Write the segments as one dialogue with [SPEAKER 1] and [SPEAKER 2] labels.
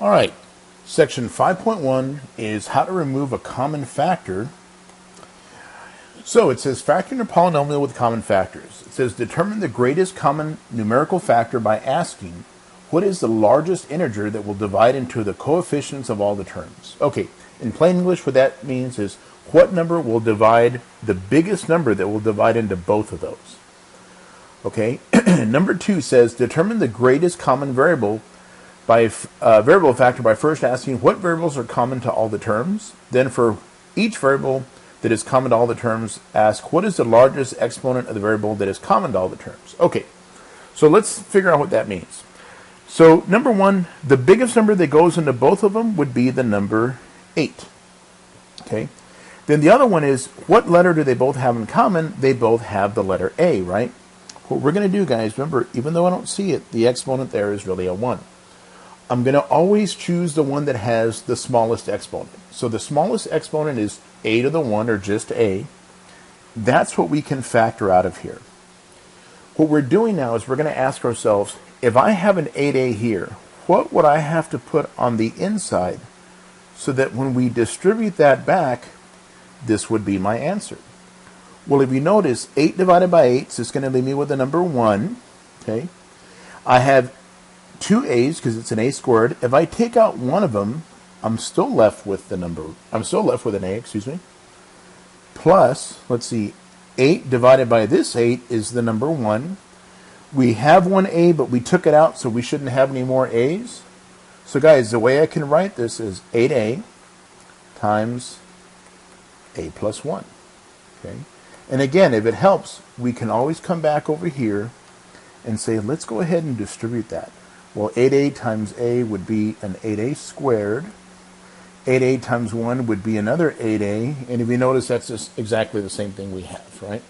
[SPEAKER 1] All right, section 5.1 is how to remove a common factor. So it says factoring a polynomial with common factors. It says determine the greatest common numerical factor by asking what is the largest integer that will divide into the coefficients of all the terms. Okay, in plain English what that means is what number will divide the biggest number that will divide into both of those. Okay, number 2 says determine the greatest common variable by variable factor by first asking what variables are common to all the terms. Then for each variable that is common to all the terms, ask what is the largest exponent of the variable that is common to all the terms. Okay, so let's figure out what that means. So number 1, the biggest number that goes into both of them would be the number 8. Okay, then the other one is what letter do they both have in common? They both have the letter A, right? What we're going to do, guys, remember, even though I don't see it, the exponent there is really a 1. I'm going to always choose the one that has the smallest exponent. So the smallest exponent is a to the 1, or just a. That's what we can factor out of here. What we're doing now is we're going to ask ourselves, if I have an 8a here, what would I have to put on the inside so that when we distribute that back, this would be my answer? Well, if you notice, 8 divided by 8 is going to leave me with the number 1. Okay, I have 2 a's because it's an a squared. If I take out one of them, I'm still left with an a, excuse me. Plus, let's see, 8 divided by this 8 is the number 1. We have one a, but we took it out, so we shouldn't have any more a's. So guys, the way I can write this is 8a times a plus 1. Okay. And again, if it helps, we can always come back over here and say, let's go ahead and distribute that. Well, 8a times a would be an 8a squared. 8a times 1 would be another 8a. And if you notice, that's just exactly the same thing we have, right?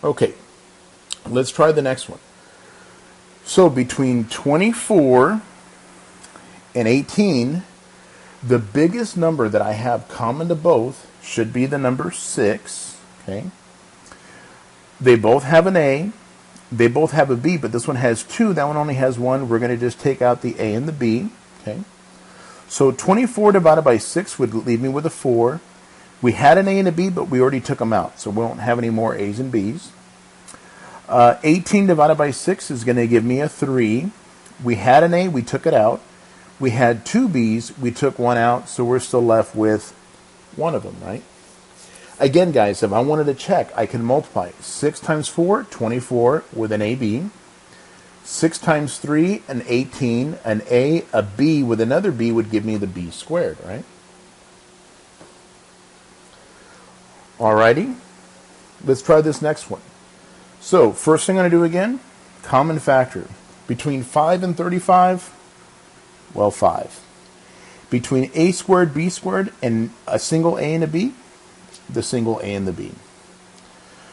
[SPEAKER 1] Okay, let's try the next one. So between 24 and 18, the biggest number that I have common to both should be the number 6. Okay. They both have an A. They both have a B, but this one has 2. That one only has 1. We're going to just take out the A and the B. Okay. So 24 divided by 6 would leave me with a 4. We had an A and a B, but we already took them out, so we won't have any more A's and B's. 18 divided by 6 is going to give me a 3. We had an A, we took it out. We had 2 B's, we took 1 out, so we're still left with one of them, right? Again, guys, if I wanted to check, I can multiply 6 times 4, 24, with an AB. 6 times 3, an 18. An A, a B with another B would give me the B squared, right? Alrighty, let's try this next one. So, first thing I'm going to do again, common factor. Between 5 and 35, well, 5. Between a squared, b squared, and a single a and a b, the single a and the b.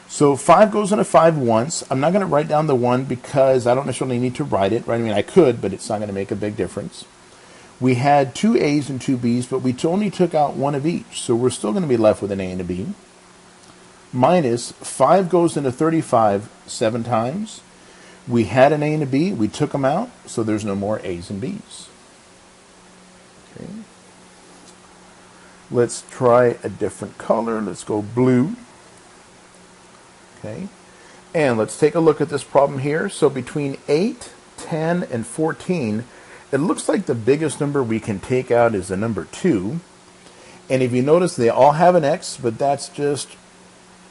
[SPEAKER 1] So 5 goes into 5 once. I'm not going to write down the 1 because I don't necessarily need to write it, right? I mean, I could, but it's not going to make a big difference. We had 2 a's and 2 b's, but we only took out 1 of each, so we're still going to be left with an a and a b. Minus 5 goes into 35 7 times. We had an a and a b, we took them out, so there's no more a's and b's. Okay. Let's try a different color. Let's go blue. Okay. And let's take a look at this problem here. So between 8, 10, and 14, it looks like the biggest number we can take out is the number 2. And if you notice, they all have an x, but that's just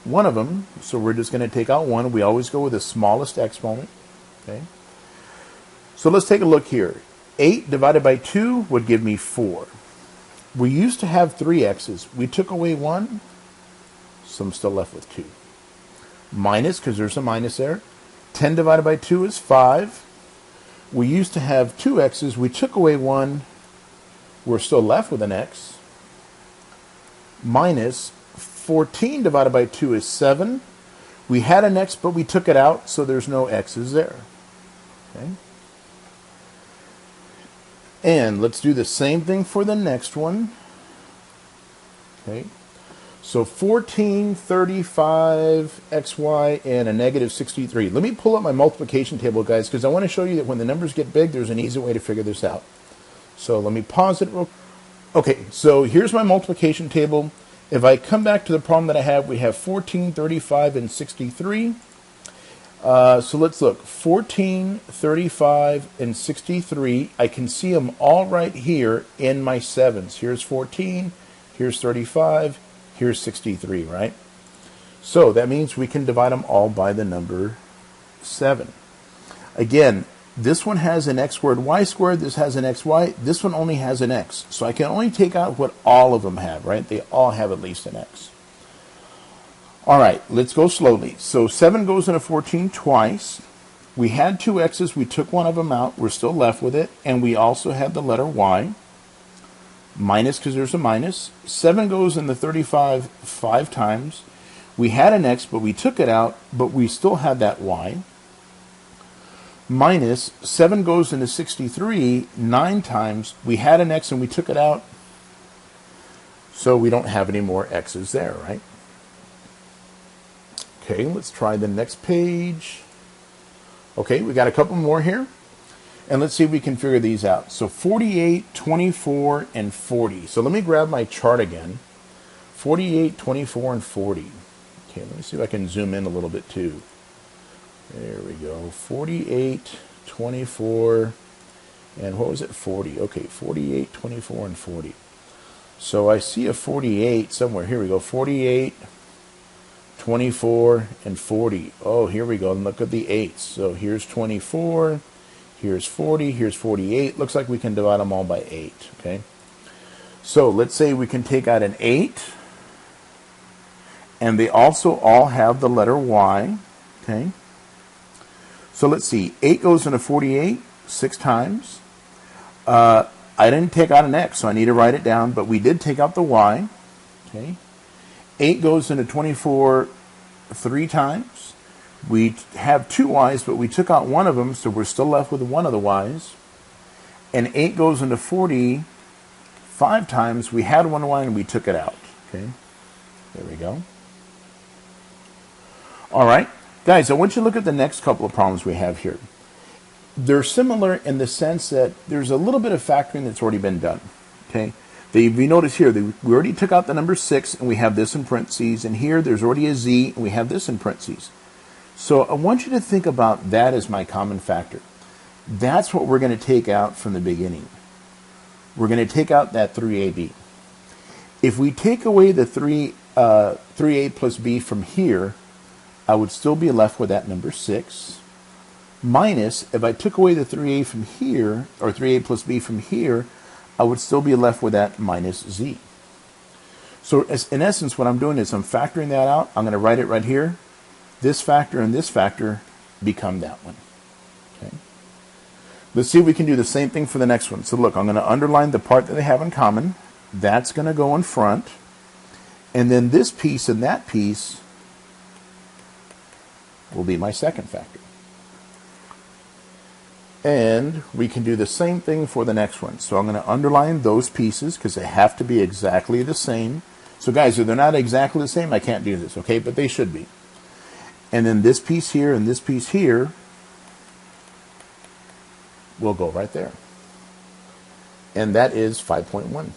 [SPEAKER 1] one of them. So we're just going to take out 1. We always go with the smallest exponent. Okay. So let's take a look here. 8 divided by 2 would give me 4. We used to have 3 x's. We took away 1, so I'm still left with 2. Minus, because there's a minus there. 10 divided by 2 is 5. We used to have 2 x's. We took away 1. We're still left with an x. Minus 14 divided by 2 is 7. We had an x, but we took it out, so there's no x's there. Okay. And let's do the same thing for the next one. Okay. So 14, 35, xy, and a negative 63. Let me pull up my multiplication table, guys, because I want to show you that when the numbers get big, there's an easy way to figure this out. So let me pause it real quick. Okay, so here's my multiplication table. If I come back to the problem that I have, we have 14, 35, and 63. So let's look. 14, 35, and 63. I can see them all right here in my 7s. Here's 14, here's 35, here's 63, right? So that means we can divide them all by the number 7. Again, this one has an x squared, y squared. This has an xy. This one only has an x. So I can only take out what all of them have, right? They all have at least an x. All right, let's go slowly. So 7 goes into 14 twice. We had 2 x's. We took one of them out. We're still left with it. And we also had the letter y. Minus, because there's a minus. 7 goes into 35 5 times. We had an x, but we took it out, but we still had that y. Minus 7 goes into 63 9 times. We had an x and we took it out, so we don't have any more x's there, right? Okay, let's try the next page. Okay, we got a couple more here, and let's see if we can figure these out. So 48, 24, and 40. So let me grab my chart again. 48, 24, and 40. Okay, let me see if I can zoom in a little bit too. There we go. 48, 24, and what was it? 40. Okay, 48, 24, and 40. So I see a 48 somewhere. Here we go. 48, 24, and 40. Oh, here we go. And look at the 8s. So here's 24, here's 40, here's 48. Looks like we can divide them all by 8. Okay. So let's say we can take out an 8, and they also all have the letter y. Okay. So let's see, 8 goes into 48 6 times. I didn't take out an x, so I need to write it down, but we did take out the y. Okay. 8 goes into 24 3 times. We have 2 y's, but we took out one of them, so we're still left with one of the y's. And 8 goes into 40 5 times. We had one y and we took it out. Okay. There we go. All right. Guys, I want you to look at the next couple of problems we have here. They're similar in the sense that there's a little bit of factoring that's already been done. Okay, we notice here that we already took out the number 6 and we have this in parentheses, and here there's already a z and we have this in parentheses. So I want you to think about that as my common factor. That's what we're going to take out from the beginning. We're going to take out that 3ab. If we take away the 3a plus b from here, I would still be left with that number 6, minus, if I took away the 3a from here, or 3a plus b from here, I would still be left with that minus z. So in essence, what I'm doing is I'm factoring that out. I'm going to write it right here. This factor and this factor become that one. Okay. Let's see if we can do the same thing for the next one. So look, I'm going to underline the part that they have in common. That's going to go in front. And then this piece and that piece will be my second factor. And we can do the same thing for the next one. So I'm going to underline those pieces because they have to be exactly the same. So guys, if they're not exactly the same, I can't do this, okay? But they should be. And then this piece here and this piece here will go right there. And that is 5.1.